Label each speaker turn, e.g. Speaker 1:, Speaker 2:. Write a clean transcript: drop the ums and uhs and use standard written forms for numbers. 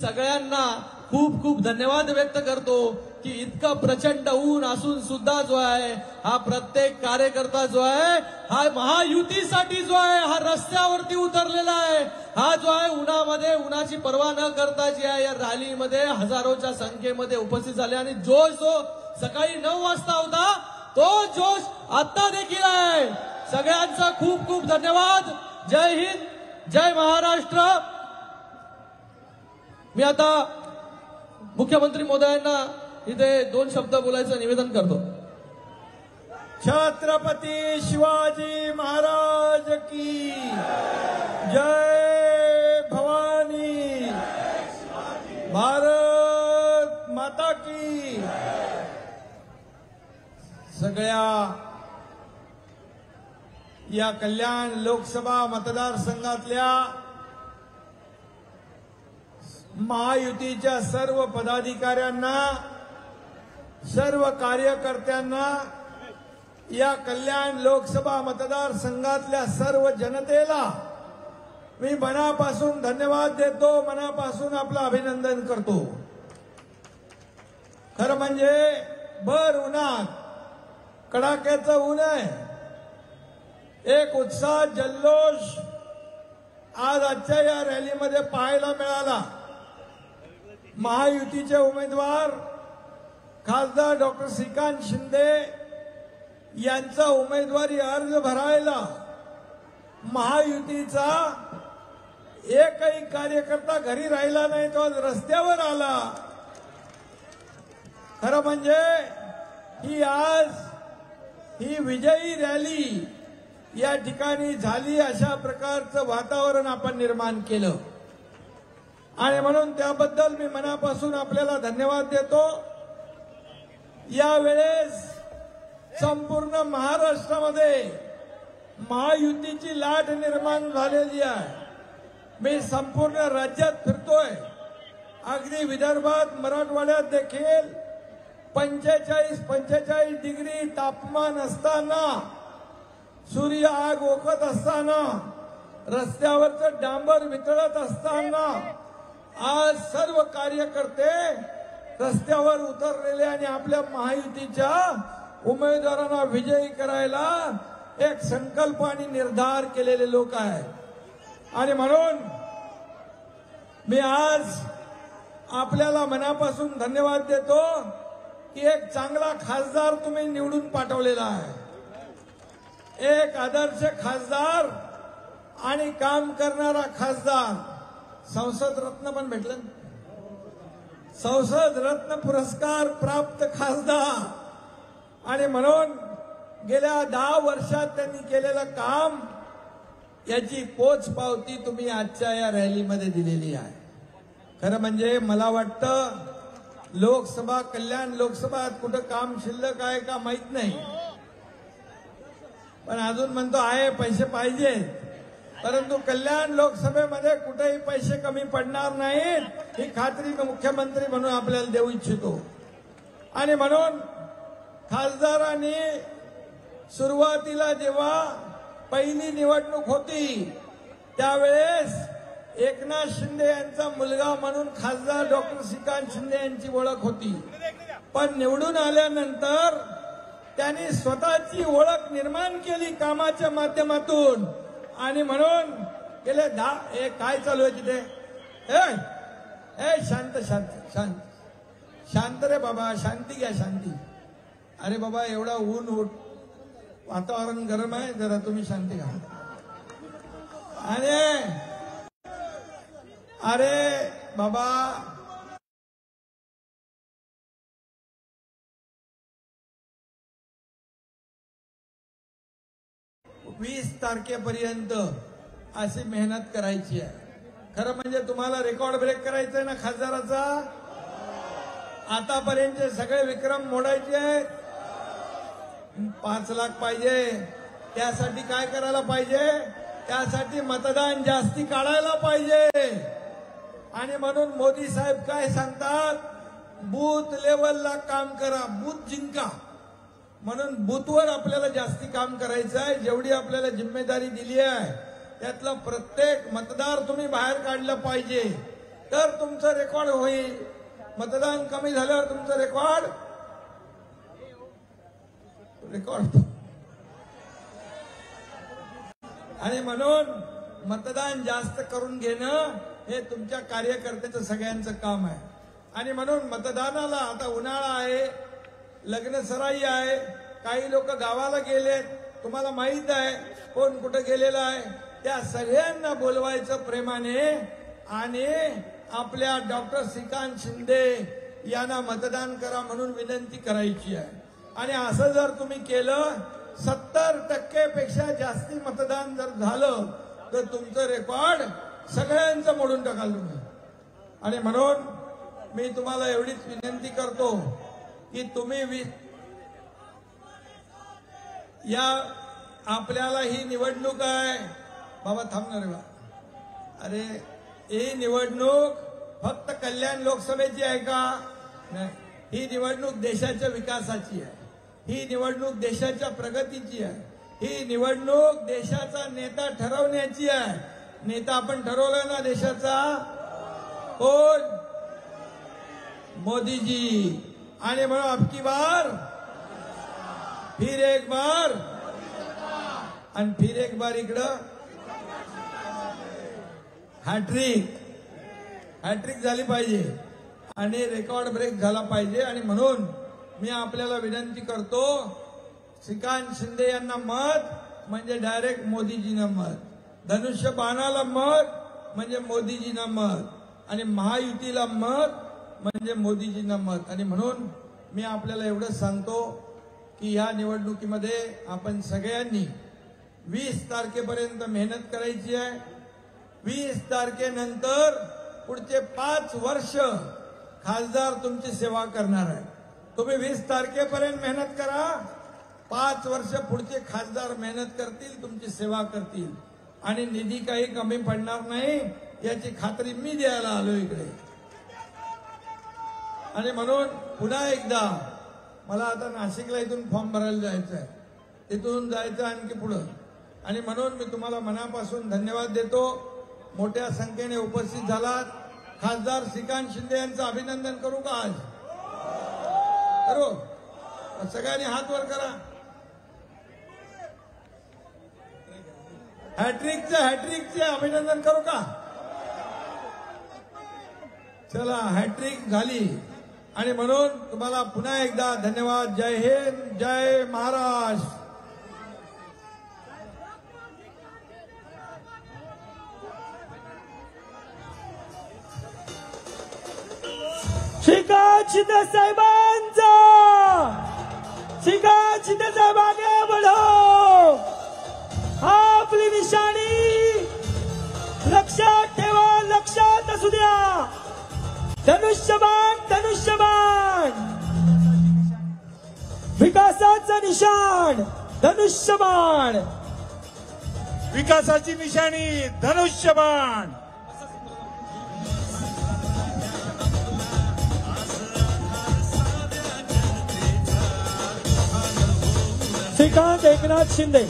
Speaker 1: सगळ्यांना खूप खूप धन्यवाद व्यक्त करतो की इतकं प्रचंड ऊन असून सुद्धा जो आहे हा प्रत्येक कार्यकर्ता जो आहे हा महायुतीसाठी जो आहे हा रस्त्यावरती उतरलेला आहे। हा जो आहे उन्हामध्ये उन्हाची पर्वा न करता जी आहे या रॅलीमध्ये हजारोच्या संख्येमध्ये उपस्थित झाले आणि जोश जो सकाळी 9 वाजता होता तो जोश आता देखील आहे। सगळ्यांचा खूप खूप धन्यवाद। जय हिंद, जय महाराष्ट्र। मी आता मुख्यमंत्री महोदयांना इथे 2 शब्द बोलायचं निवेदन करतो।
Speaker 2: छत्रपती शिवाजी महाराज की जय भवानी, भारत माता की। सगळ्या या कल्याण लोकसभा मतदारसंघातल्या महायुतीच्या सर्व पदाधिकाऱ्यांना, सर्व कार्यकर्त्यांना, या कल्याण लोकसभा मतदारसंघातल्या सर्व जनतेला मी मनापासून धन्यवाद देतो, मनापासून आपलं अभिनंदन करतो। खरं म्हणजे भर उन्हात, कडाक्याचं ऊन आहे, एक उत्साह जल्लोष आज आजच्या या रॅलीमध्ये पाहायला मिळाला। महायुतीचे उमेदवार खासदार डॉक्टर श्रीकांत शिंदे यांचा उमेदवारी अर्ज भरायला महायुतीचा एकही कार्यकर्ता घरी राहिला नाही, तो आज रस्त्यावर आला। खरं म्हणजे ही विजयी रॅली या ठिकाणी झाली, अशा प्रकारचं वातावरण आपण निर्माण केलं आणि म्हणून त्याबद्दल मी मनापासून आपल्याला धन्यवाद देतो। यावेळेस संपूर्ण महाराष्ट्रामध्ये महायुतीची लाट निर्माण झालेली आहे। मी संपूर्ण राज्यात फिरतोय, अगदी विदर्भात, मराठवाड्यात देखील 45-45 डिग्री तापमान असताना, सूर्य आग ओकत असताना, रस्त्यावरचं डांबर वितळत असताना आज सर्व कार्यकर्ते रस्त्यावर उतरलेले आणि आपल्या महायुतीच्या उमेदवारांना विजयी करायला एक संकल्प आणि निर्धार केलेले लोक आहेत। आणि म्हणून मी आज आपल्याला मनापासून धन्यवाद देतो की एक चांगला खासदार तुम्ही निवडून पाठवलेला आहे, एक आदर्श खासदार आणि काम करणारा खासदार। संसद रत्न पण भेटलं, संसद रत्न पुरस्कार प्राप्त खासदार। आणि म्हणून गेल्या 10 वर्षात त्यांनी केलेलं काम याची पोचपावती तुम्ही आजच्या या रॅलीमध्ये दिलेली आहे। खरं म्हणजे मला वाटतं लोकसभा, कल्याण लोकसभा कुठं काम शिल्लक आहे का माहित नाही, पण अजून म्हणतो आहे पैसे पाहिजे, परंतु कल्याण लोकसभेमध्ये कुठेही पैसे कमी पडणार नाहीत ही खात्री मुख्यमंत्री म्हणून आपल्याला देऊ इच्छितो। आणि म्हणून खासदारांनी सुरुवातीला जेव्हा पहिली निवडणूक होती त्यावेळेस एकनाथ शिंदे यांचा मुलगा म्हणून खासदार डॉक्टर श्रीकांत शिंदे यांची ओळख होती, पण निवडून आल्यानंतर त्यांनी स्वतःची ओळख निर्माण केली कामाच्या माध्यमातून। आणि म्हणून गेले 10 काय चालू आहे तिथे, शांत शांत शांत शांत रे बाबा, शांती घ्या, शांती। अरे बाबा एवढा ऊन वातावरण गरम आहे, जरा तुम्ही शांती घ्या। अरे बाबा, 20 तारखेपर्यंत अशी मेहनत करायची आहे। खरं म्हणजे तुम्हाला रेकॉर्ड ब्रेक करायचा आहे ना खासदाराचा, आतापर्यंतचे सगळे विक्रम मोडायचे आहेत। 5 लाख पाहिजे, त्यासाठी काय करायला पाहिजे, त्यासाठी मतदान जास्ती काढायला पाहिजे। आणि म्हणून मोदी साहेब काय सांगतात, बूथ लेवलला काम करा, बूथ जिंका। म्हणून बूथवर आपल्याला जास्ती काम करायचं आहे। जेवढी आपल्याला जिम्मेदारी दिली आहे त्यातला प्रत्येक मतदार तुम्ही बाहेर काढलं पाहिजे। तर तुमचं रेकॉर्ड होईल. मतदान कमी झाल्यावर तुमचं रेकॉर्ड आणि म्हणून मतदान जास्त करून घेणं हे तुमच्या कार्यकर्त्याचं सगळ्यांचं काम आहे. आणि म्हणून मतदानाला आता उन्हाळा आहे, लग्न सराई आहे, काही लोक गावाला गेलेत, तुम्हाला माहित आहे कोण कुठं गेलेलं आहे. त्या सगळ्यांना बोलवायचं प्रेमाने आणि आपल्या डॉक्टर श्रीकांत शिंदे यांना मतदान करा म्हणून विनंती करायची आहे. आणि असं जर तुम्ही केलं 70% पेक्षा जास्ती मतदान जर झालं तर तुमचं रेकॉर्ड सगळ्यांचं मोडून टाकाल तुम्ही. आणि म्हणून मी तुम्हाला एवढीच विनंती करतो की तुम्ही या आपल्याला ही निवडणूक आहे बाबा थांबणार रे बा. अरे ही निवडणूक फक्त कल्याण लोकसभेची आहे का? नाही, ही निवडणूक देशाच्या विकासाची आहे. ही निवडणूक देशाच्या प्रगतीची आहे. ही निवडणूक देशाचा नेता ठरवण्याची आहे. नेता आपण ठरवला ना देशाचा, कोण? मोदीजी. आणि म्हणून अबकी बार फिर एक बार आणि फिर एक बार इकडं हॅट्रिक झाली पाहिजे आणि रेकॉर्ड ब्रेक झाला पाहिजे. आणि म्हणून मी आपल्याला विनंती करतो, श्रीकांत शिंदे यांना मत म्हणजे डायरेक्ट मोदीजींना मत, धनुष्यबाणाला मत म्हणजे मोदीजींना मत, आणि महायुतीला मत म्हणजे मोदीजींना मत. आणि म्हणून मी आपल्याला एवढंच सांगतो की या निवडणुकीमध्ये आपण सगळ्यांनी 20 तारखेपर्यंत मेहनत करायची आहे. 20 तारखेनंतर पुढचे 5 वर्ष खासदार तुमची सेवा करणार आहे. तुम्ही 20 तारखेपर्यंत मेहनत करा, 5 वर्ष पुढचे खासदार मेहनत करतील, तुमची सेवा करतील आणि निधी काही कमी पडणार नाही याची खात्री मी द्यायला आलो इकडे. आणि म्हणून पुन्हा एकदा मला आता नाशिकला इथून फॉर्म भरायला जायचं आहे, तिथून जायचं आणखी पुढं. आणि म्हणून मी तुम्हाला मनापासून धन्यवाद देतो. मोठ्या संख्येने उपस्थित झालात. खासदार श्रीकांत शिंदे यांचं अभिनंदन करू का आज? करू? सगळ्यांनी हात वर करा. हॅट्रिकचे अभिनंदन करू का? चला, हॅट्रिक झाली. आणि म्हणून तुम्हाला पुन्हा एकदा धन्यवाद. जय हिंद, जय महाराष्ट्र.
Speaker 3: श्रीकांत शिंदे साहेबांचा, श्रीकांत शिंदे साहेब आगे बढो. आपली निशाणी लक्षात ठेवा, लक्षात असू द्या. धनुष्यबाण, धनुष्यबाण, विकासाचं निशाण धनुष्यबाण,
Speaker 4: विकासाची निशाणी धनुष्यबाण.
Speaker 3: श्रीकांत एकनाथ शिंदे.